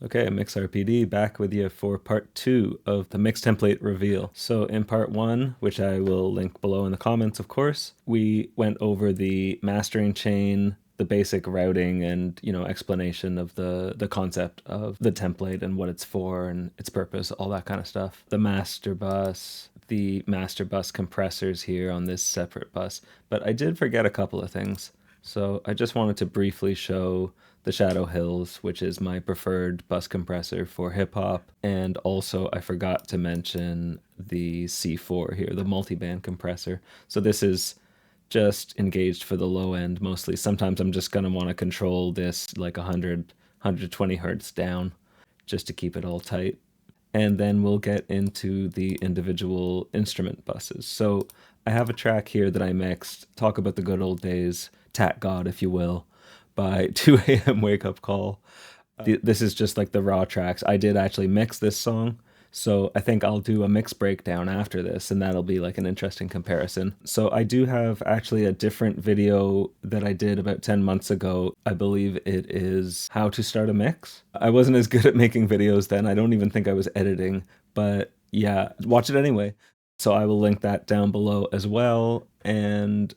Okay, MixRPD back with you for part 2 of the mix template reveal. So in part 1, which I will link below in the comments of course, we went over the mastering chain, the basic routing and, explanation of the concept of the template and what it's for and its purpose, all that kind of stuff. The master bus, the master bus compressors here on this separate bus. But I did forget a couple of things. So I just wanted to briefly show the Shadow Hills, which is my preferred bus compressor for hip hop. And also I forgot to mention the C4 here, the multiband compressor. So this is just engaged for the low end mostly. Sometimes I'm just gonna want to control this like 120 hertz down just to keep it all tight. And then we'll get into the individual instrument buses. So I have a track here that I mixed, talk about the good old days, Tat God, if you will, by 2 a.m. wake up call. This is just like the raw tracks. I did actually mix this song, so I think I'll do a mix breakdown after this, and that'll be like an interesting comparison. So I do have actually a different video that I did about 10 months ago. I believe it is how to start a mix. I wasn't as good at making videos then. I don't even think I was editing, but yeah, watch it anyway. So I will link that down below as well, and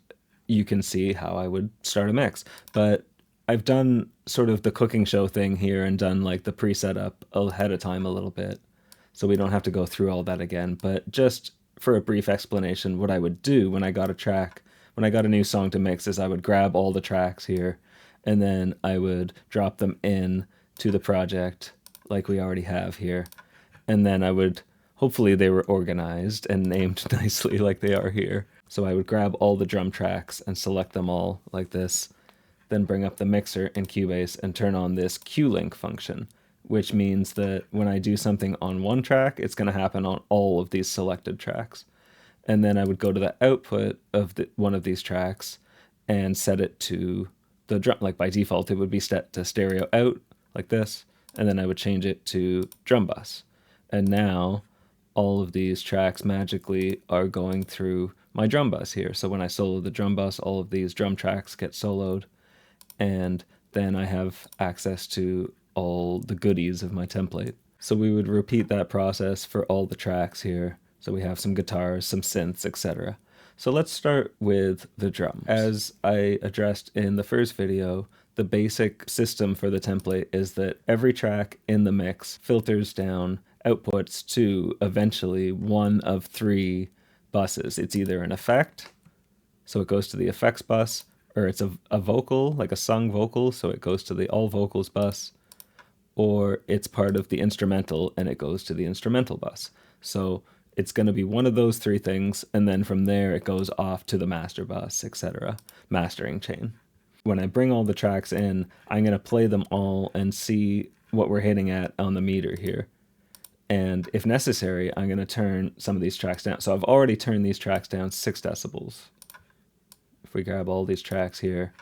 you can see how I would start a mix. But I've done sort of the cooking show thing here and done like the pre-setup ahead of time a little bit, so we don't have to go through all that again. But just for a brief explanation, what I would do when I got a new song to mix is I would grab all the tracks here and then I would drop them in to the project like we already have here. And then hopefully they were organized and named nicely like they are here. So I would grab all the drum tracks and select them all like this, then bring up the mixer in Cubase and turn on this Q-Link function, which means that when I do something on one track, it's going to happen on all of these selected tracks. And then I would go to the output of one of these tracks and set it to the drum. Like by default, it would be set to stereo out like this, and then I would change it to drum bus. And now all of these tracks magically are going through my drum bus here. So when I solo the drum bus, all of these drum tracks get soloed, and then I have access to all the goodies of my template. So we would repeat that process for all the tracks here. So we have some guitars, some synths, etc. So let's start with the drums. As I addressed in the first video, the basic system for the template is that every track in the mix filters down outputs to eventually one of 3 buses. It's either an effect, so it goes to the effects bus, or it's a vocal, like a sung vocal, so it goes to the all vocals bus, or it's part of the instrumental and it goes to the instrumental bus. So it's going to be one of those 3 things, and then from there it goes off to the master bus, etc. Mastering chain. When I bring all the tracks in, I'm going to play them all and see what we're hitting at on the meter here. And if necessary, I'm going to turn some of these tracks down. So I've already turned these tracks down 6 decibels. If we grab all these tracks here,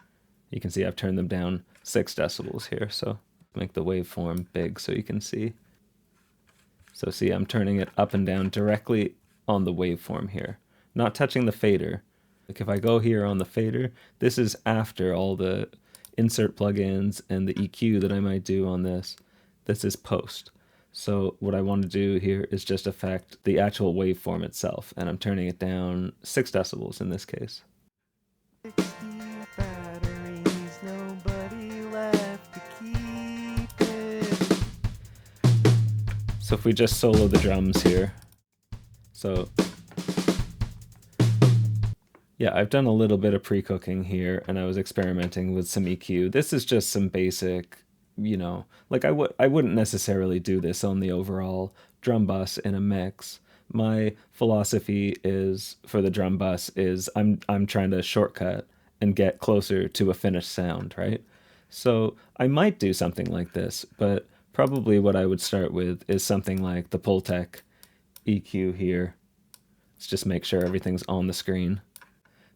you can see I've turned them down 6 decibels here. So make the waveform big so you can see. So see, I'm turning it up and down directly on the waveform here, not touching the fader. Like if I go here on the fader, this is after all the insert plugins and the EQ that I might do on this. This is post. So what I want to do here is just affect the actual waveform itself, and I'm turning it down 6 decibels in this case. Batteries, nobody left to keep it. So if we just solo the drums here, so yeah, I've done a little bit of pre-cooking here, and I was experimenting with some EQ. This is just some basic, like I wouldn't necessarily do this on the overall drum bus in a mix. My philosophy is for the drum bus is I'm trying to shortcut and get closer to a finished sound, right? So I might do something like this, but probably what I would start with is something like the Pultec EQ here. Let's just make sure everything's on the screen.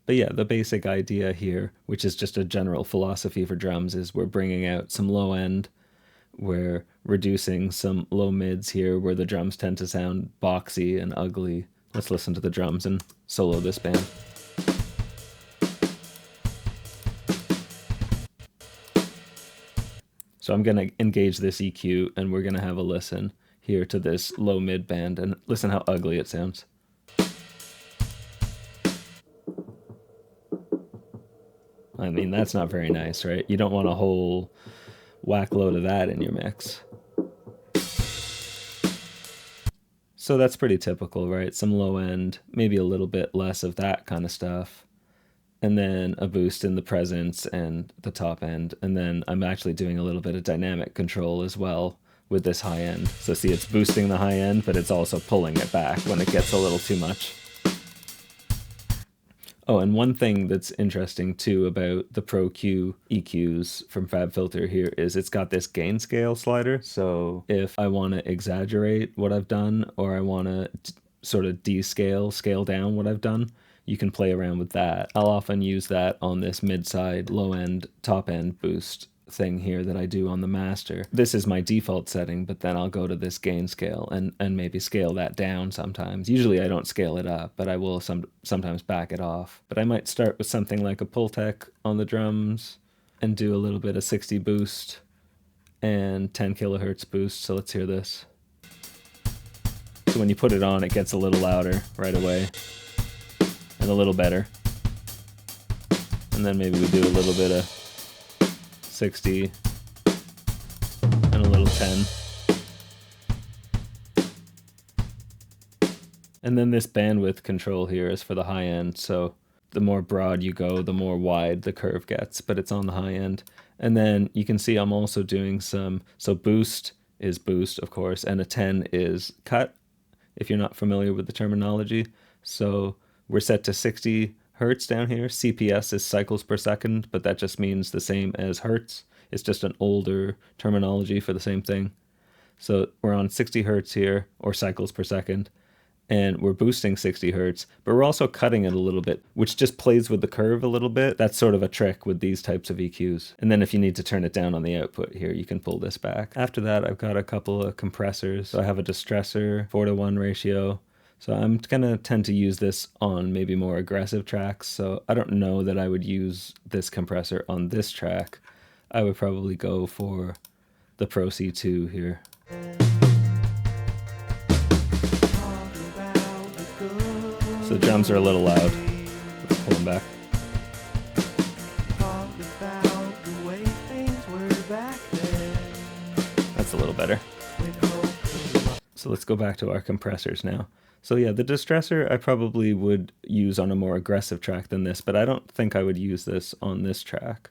But yeah, the basic idea here, which is just a general philosophy for drums, is we're bringing out some low end, we're reducing some low mids here where the drums tend to sound boxy and ugly. Let's listen to the drums and solo this band. So I'm going to engage this EQ, and we're going to have a listen here to this low mid band, and listen how ugly it sounds. I mean, that's not very nice, right? You don't want a whole whack load of that in your mix. So that's pretty typical, right? Some low end, maybe a little bit less of that kind of stuff. And then a boost in the presence and the top end. And then I'm actually doing a little bit of dynamic control as well with this high end. So see, it's boosting the high end, but it's also pulling it back when it gets a little too much. Oh, and one thing that's interesting too about the Pro Q EQs from FabFilter here is it's got this gain scale slider. So if I want to exaggerate what I've done, or I want to sort of descale, scale down what I've done, you can play around with that. I'll often use that on this mid-side, low-end, top-end boost thing here that I do on the master. This is my default setting, but then I'll go to this gain scale and maybe scale that down sometimes. Usually I don't scale it up, but I will sometimes back it off. But I might start with something like a Pultec on the drums and do a little bit of 60 boost and 10 kilohertz boost. So let's hear this. So when you put it on, it gets a little louder right away and a little better. And then maybe we do a little bit of 60 and a little 10. And then this bandwidth control here is for the high end, so the more broad you go, the more wide the curve gets, but it's on the high end. And then you can see I'm also doing some, so boost is boost, of course, and a 10 is cut, if you're not familiar with the terminology. So we're set to 60 hertz down here. CPS is cycles per second, but that just means the same as hertz. It's just an older terminology for the same thing. So we're on 60 hertz here, or cycles per second, and we're boosting 60 hertz, but we're also cutting it a little bit, which just plays with the curve a little bit. That's sort of a trick with these types of EQs. And then if you need to turn it down on the output here, you can pull this back. After that, I've got a couple of compressors. So I have a distressor, 4:1 ratio. So I'm gonna tend to use this on maybe more aggressive tracks. So I don't know that I would use this compressor on this track. I would probably go for the Pro C2 here. So the drums are a little loud. Let's pull them back. That's a little better. So let's go back to our compressors now. So yeah, the distressor I probably would use on a more aggressive track than this, but I don't think I would use this on this track.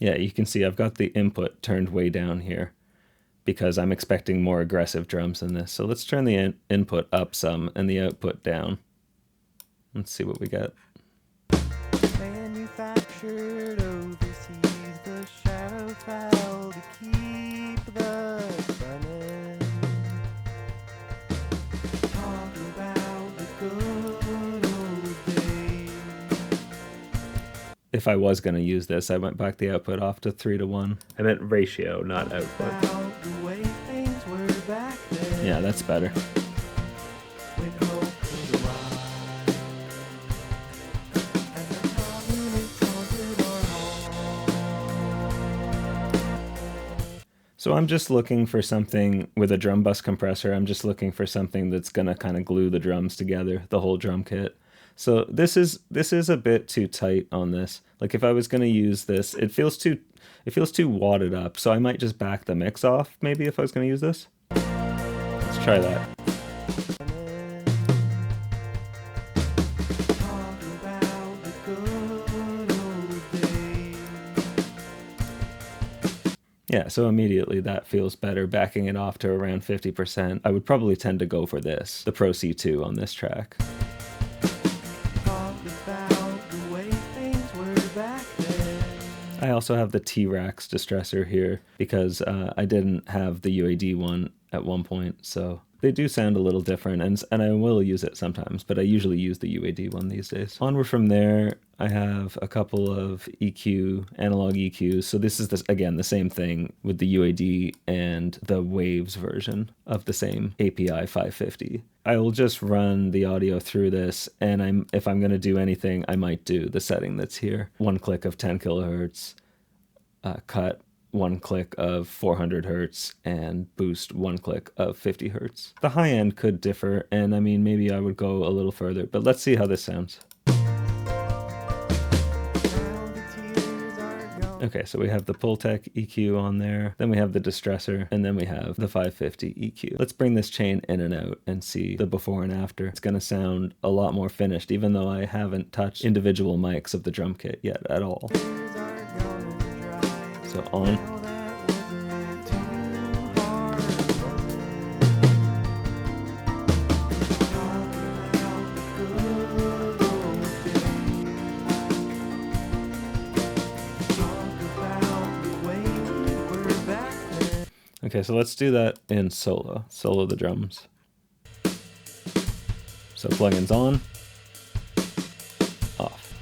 Yeah, you can see I've got the input turned way down here because I'm expecting more aggressive drums than this. So let's turn the input up some and the output down. Let's see what we get. Manufactured overseas, the shadow fell to keep the sun in. Talk about the good old days. If I was going to use this, I went back the output off to 3:1. I meant ratio, not output. Yeah, that's better. So I'm just looking for something with a drum bus compressor. I'm just looking for something that's gonna kind of glue the drums together, the whole drum kit. So this is a bit too tight on this. Like if I was gonna use this, it feels too wadded up. So I might just back the mix off maybe if I was gonna use this. Let's try that. Yeah, so immediately that feels better, backing it off to around 50%. I would probably tend to go for this, the Pro C2 on this track. I also have the T-Rax distressor here because I didn't have the UAD one at one point, so they do sound a little different, and I will use it sometimes, but I usually use the UAD one these days. Onward from there, I have a couple of EQ, analog EQs. So this is, again, the same thing with the UAD and the Waves version of the same API 550. I will just run the audio through this, and if I'm going to do anything, I might do the setting that's here. One click of 10 kilohertz, cut one click of 400 hertz, and boost one click of 50 hertz. The high end could differ, and I mean, maybe I would go a little further, but let's see how this sounds. Okay, so we have the Pultec EQ on there, then we have the distressor, and then we have the 550 EQ. Let's bring this chain in and out and see the before and after. It's gonna sound a lot more finished, even though I haven't touched individual mics of the drum kit yet at all. So on. Okay, so let's do that in solo. Solo the drums. So plugins on, off.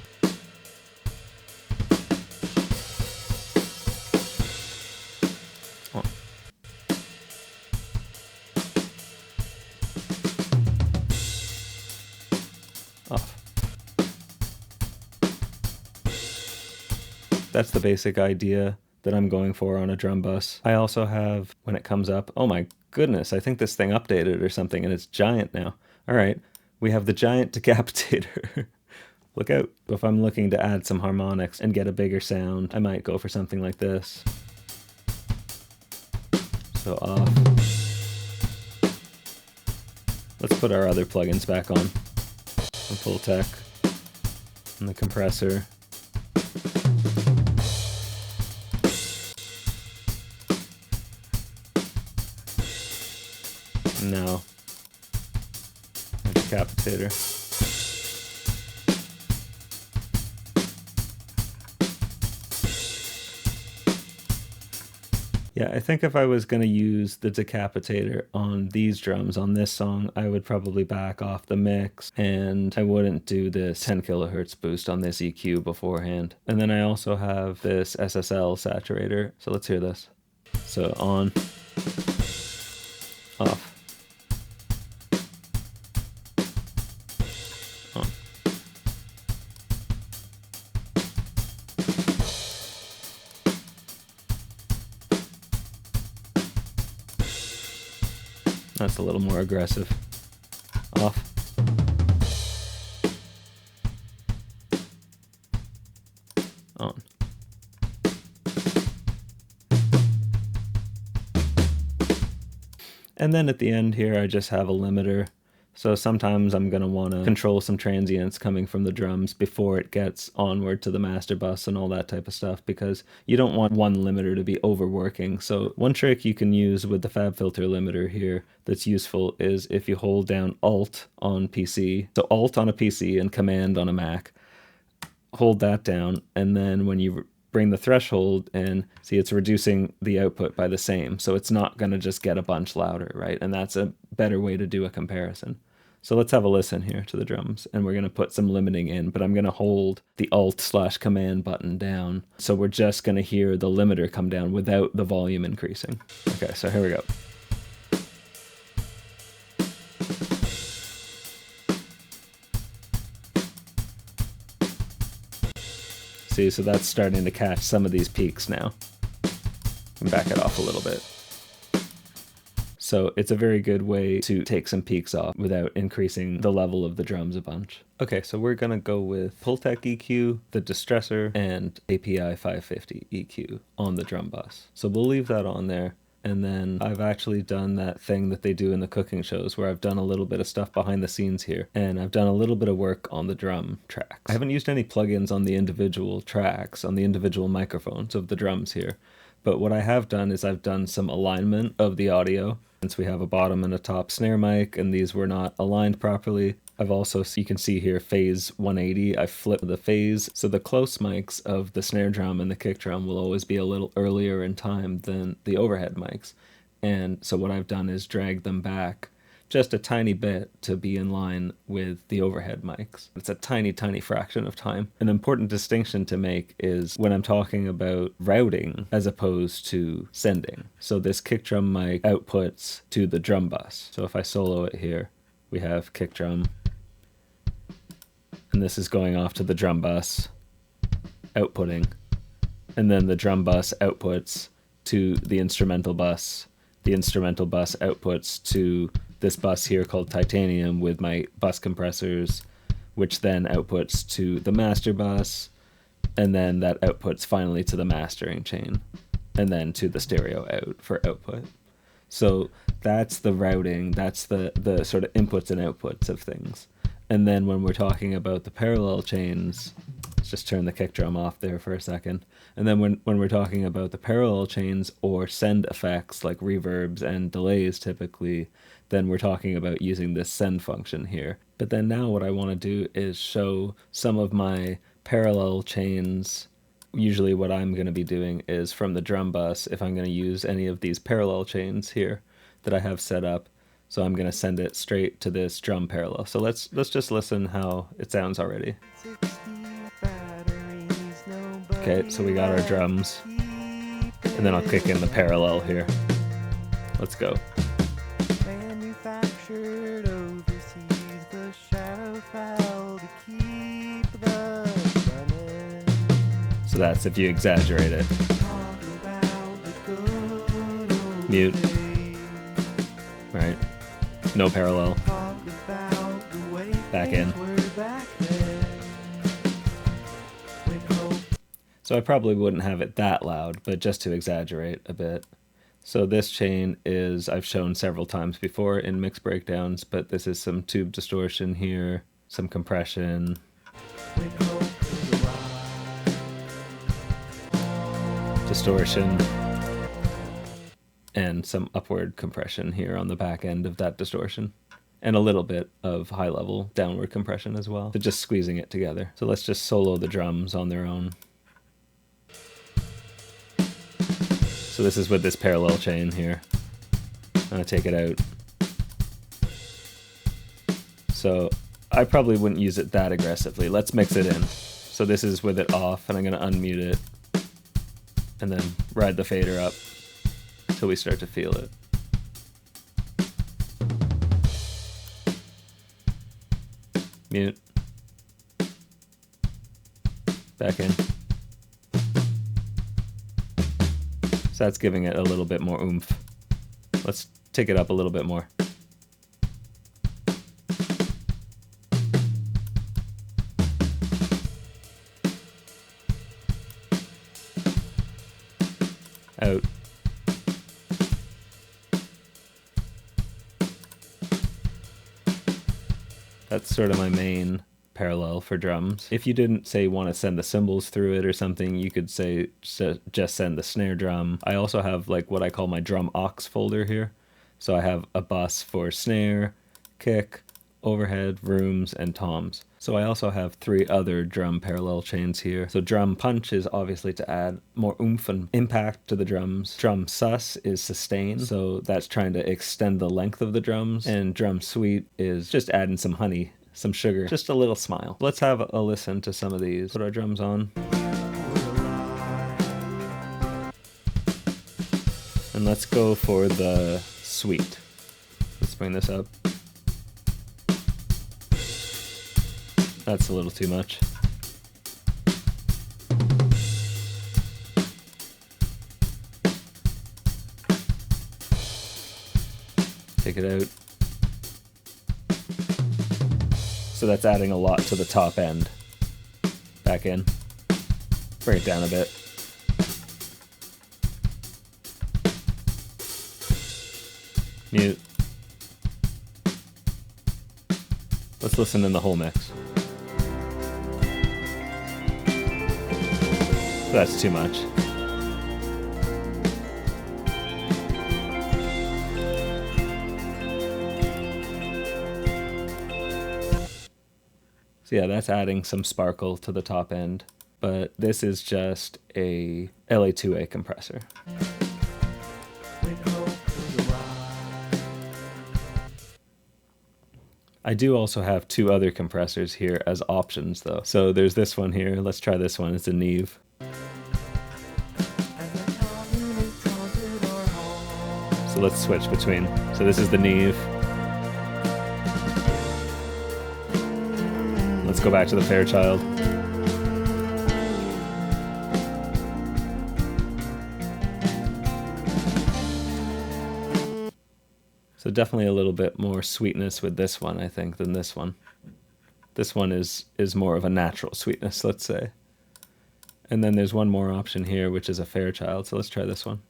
On. Off. That's the basic idea that I'm going for on a drum bus. I also have, when it comes up, oh my goodness, I think this thing updated or something and it's giant now. All right, we have the giant decapitator. Look out. If I'm looking to add some harmonics and get a bigger sound, I might go for something like this. So off. Let's put our other plugins back on. The Pultec and the compressor. No. Decapitator. Yeah, I think if I was going to use the decapitator on these drums, on this song, I would probably back off the mix, and I wouldn't do this 10 kilohertz boost on this EQ beforehand. And then I also have this SSL saturator, so let's hear this. So on, off. That's a little more aggressive. Off. On. And then at the end here, I just have a limiter. So sometimes I'm going to want to control some transients coming from the drums before it gets onward to the master bus and all that type of stuff, because you don't want one limiter to be overworking. So one trick you can use with the FabFilter limiter here that's useful is if you hold down Alt on PC, so Alt on a PC and Command on a Mac, hold that down, and then when you bring the threshold in, see it's reducing the output by the same, so it's not going to just get a bunch louder, right? And that's a better way to do a comparison. So let's have a listen here to the drums, and we're going to put some limiting in, but I'm going to hold the Alt/Command button down, so we're just going to hear the limiter come down without the volume increasing. Okay, so here we go. See, so that's starting to catch some of these peaks now. And back it off a little bit. So it's a very good way to take some peaks off without increasing the level of the drums a bunch. Okay, so we're gonna go with Pultec EQ, the distressor, and API 550 EQ on the drum bus. So we'll leave that on there. And then I've actually done that thing that they do in the cooking shows where I've done a little bit of stuff behind the scenes here, and I've done a little bit of work on the drum tracks. I haven't used any plugins on the individual tracks, on the individual microphones of the drums here, but what I have done is I've done some alignment of the audio. Since we have a bottom and a top snare mic, and these were not aligned properly, I've also, you can see here, phase 180, I flipped the phase, so the close mics of the snare drum and the kick drum will always be a little earlier in time than the overhead mics. And so what I've done is drag them back just a tiny bit to be in line with the overhead mics. It's a tiny, tiny fraction of time. An important distinction to make is when I'm talking about routing as opposed to sending. So this kick drum mic outputs to the drum bus. So if I solo it here, we have kick drum, and this is going off to the drum bus, outputting, and then the drum bus outputs to the instrumental bus. The instrumental bus outputs to this bus here called titanium with my bus compressors, which then outputs to the master bus, and then that outputs finally to the mastering chain, and then to the stereo out for output. So that's the routing, that's the sort of inputs and outputs of things. And then when we're talking about the parallel chains, let's just turn the kick drum off there for a second. And then when we're talking about the parallel chains or send effects like reverbs and delays typically, then we're talking about using this send function here. But then now what I want to do is show some of my parallel chains. Usually what I'm going to be doing is from the drum bus, if I'm going to use any of these parallel chains here that I have set up, so I'm going to send it straight to this drum parallel. So let's just listen how it sounds already. Okay, so we got our drums, and then I'll kick in the parallel here. Let's go. Manufactured overseas, the shadow fell to keep the running. So that's if you exaggerate it. Mute. Right. No parallel. Back in. So I probably wouldn't have it that loud, but just to exaggerate a bit. So this chain is, I've shown several times before in mix breakdowns, but this is some tube distortion here, some compression, distortion, and some upward compression here on the back end of that distortion. And a little bit of high-level downward compression as well, so just squeezing it together. So let's just solo the drums on their own. So this is with this parallel chain here. I'm gonna take it out. So I probably wouldn't use it that aggressively. Let's mix it in. So this is with it off, and I'm gonna unmute it, and then ride the fader up till we start to feel it. Mute. Back in. So that's giving it a little bit more oomph. Let's take it up a little bit more. Out. That's sort of my main parallel for drums. If you didn't say want to send the cymbals through it or something, you could say just send the snare drum. I also have like what I call my drum aux folder here. So I have a bus for snare, kick, overhead, rooms, and toms. So I also have 3 other drum parallel chains here. So drum punch is obviously to add more oomph and impact to the drums. Drum sus is sustain, so that's trying to extend the length of the drums. And drum sweet is just adding some honey, some sugar, just a little smile. Let's have a listen to some of these. Put our drums on. And let's go for the sweet. Let's bring this up. That's a little too much. Take it out. So that's adding a lot to the top end. Back in. Bring it down a bit. Mute. Let's listen in the whole mix. That's too much. So yeah, that's adding some sparkle to the top end, but this is just a LA2A compressor. I do also have two other compressors here as options though. So there's this one here. Let's try this one. It's a Neve. So let's switch between. So this is the Neve. Let's go back to the Fairchild. So definitely a little bit more sweetness with this one, I think, than this one. This one is more of a natural sweetness, let's say. And then there's one more option here, which is a Fairchild. So let's try this one.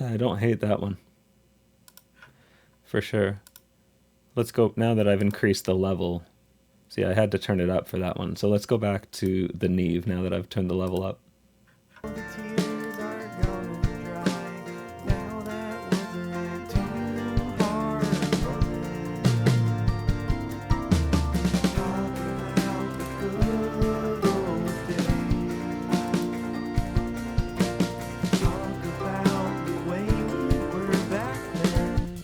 I don't hate that one. For sure. Let's go, now that I've increased the level. See, I had to turn it up for that one. So let's go back to the Neve now that I've turned the level up.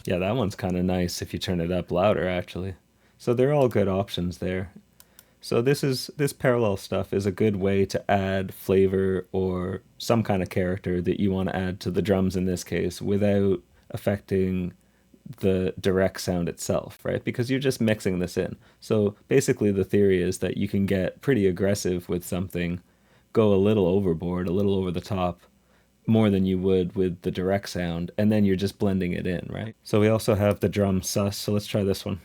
Yeah, that one's kind of nice if you turn it up louder, actually. So they're all good options there. So this parallel stuff is a good way to add flavor or some kind of character that you want to add to the drums in this case without affecting the direct sound itself, right? Because you're just mixing this in. So basically the theory is that you can get pretty aggressive with something, go a little overboard, a little over the top, more than you would with the direct sound, and then you're just blending it in, right? So we also have the drum sus, so let's try this one.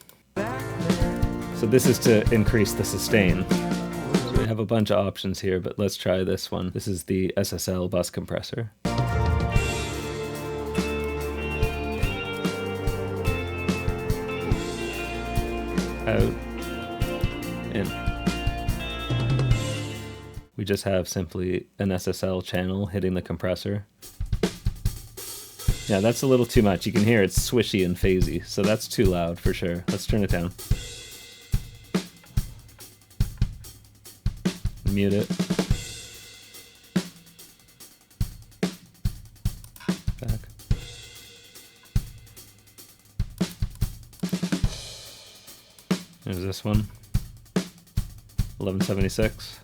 So this is to increase the sustain. So we have a bunch of options here, but let's try this one. This is the SSL bus compressor. Out, in. We just have simply an SSL channel hitting the compressor. Yeah, that's a little too much. You can hear it's swishy and phasey, so that's too loud for sure. Let's turn it down. Mute it. Back. There's this one. 1176.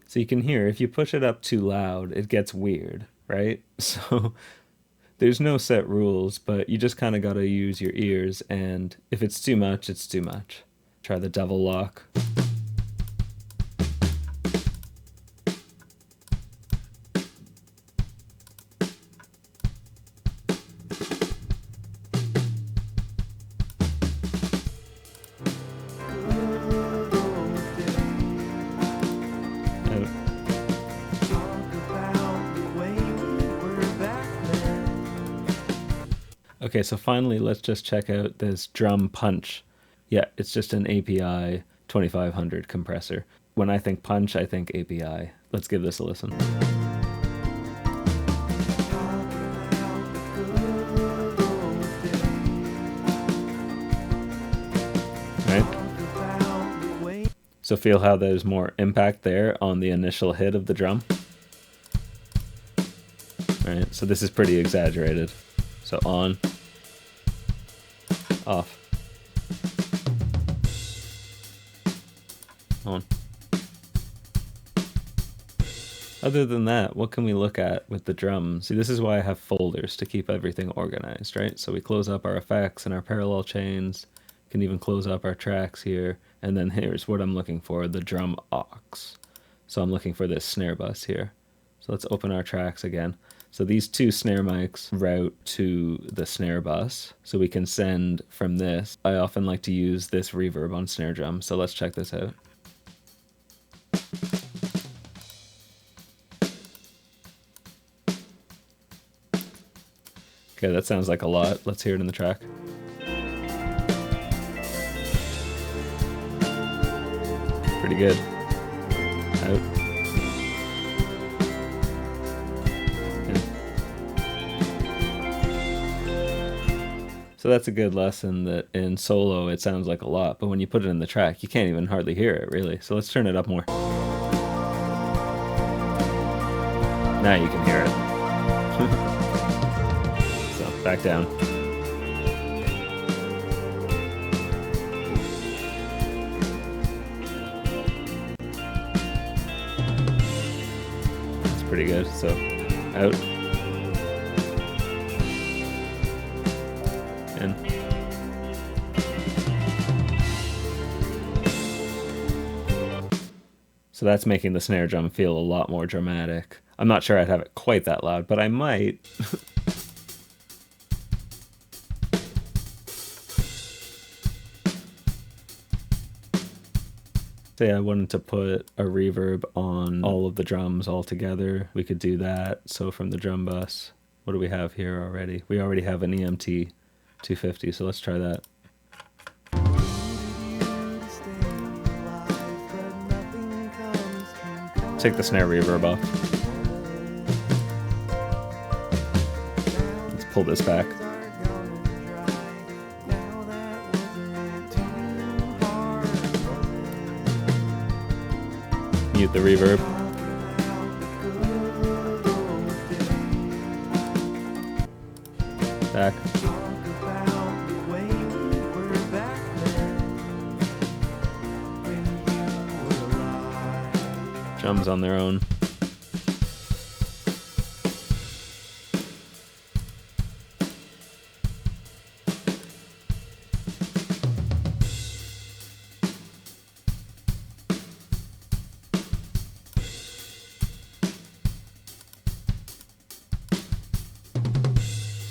So you can hear if you push it up too loud, it gets weird, right? So there's no set rules, but you just kind of got to use your ears, and if it's too much, it's too much. Try the double lock. Okay, so finally, let's just check out this drum punch. Yeah, it's just an API 2500 compressor. When I think punch, I think API. Let's give this a listen. Right? So feel how there's more impact there on the initial hit of the drum. Right, so this is pretty exaggerated. So on, off, on. Other than that, what can we look at with the drums? See, this is why I have folders to keep everything organized, right? So we close up our effects and our parallel chains, can even close up our tracks here, and then here's what I'm looking for, the drum aux. So I'm looking for this snare bus here. So let's open our tracks again. So these two snare mics route to the snare bus, so we can send from this. I often like to use this reverb on snare drum, so let's check this out. Okay, that sounds like a lot. Let's hear it in the track. pretty good. Out. So that's a good lesson that in solo it sounds like a lot, but when you put it in the track, you can't even hardly hear it, really. So let's turn it up more. Now you can hear it. So back down. That's pretty good. So out. In. So that's making the snare drum feel a lot more dramatic. I'm not sure I'd have it quite that loud, but I might. Say I wanted to put a reverb on all of the drums all together. We could do that. So from the drum bus, what do we have here already? We already have an EMT 250, so let's try that. Take the snare reverb off. Let's pull this back. Mute the reverb. Back. Drums on their own.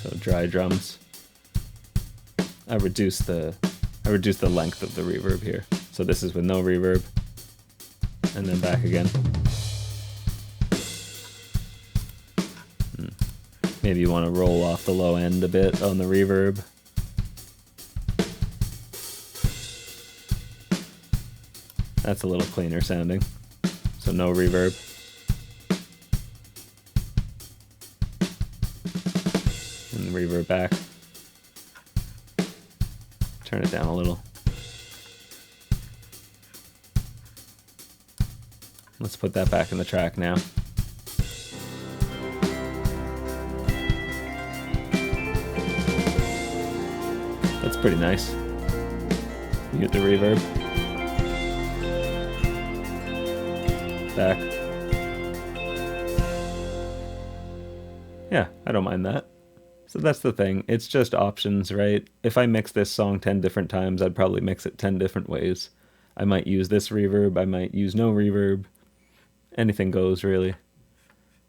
So dry drums. I reduced the length of the reverb here. So this is with no reverb. And then back again. Maybe you want to roll off the low end a bit on the reverb. That's a little cleaner sounding. So no reverb. And the reverb back. Turn it down a little. Let's put that back in the track now. That's pretty nice. Mute the reverb. Back. Yeah, I don't mind that. So that's the thing. It's just options, right? If I mix this song 10 different times, I'd probably mix it 10 different ways. I might use this reverb, I might use no reverb. Anything goes, really.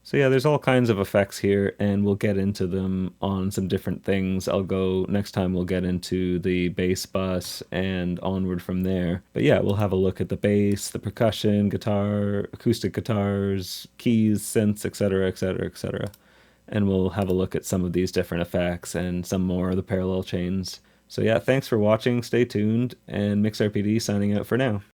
So yeah, there's all kinds of effects here, and we'll get into them on some different things. Next time we'll get into the bass bus and onward from there. But yeah, we'll have a look at the bass, the percussion, guitar, acoustic guitars, keys, synths, etc., etc., etc. And we'll have a look at some of these different effects and some more of the parallel chains. So yeah, thanks for watching, stay tuned, and MixRPD signing out for now.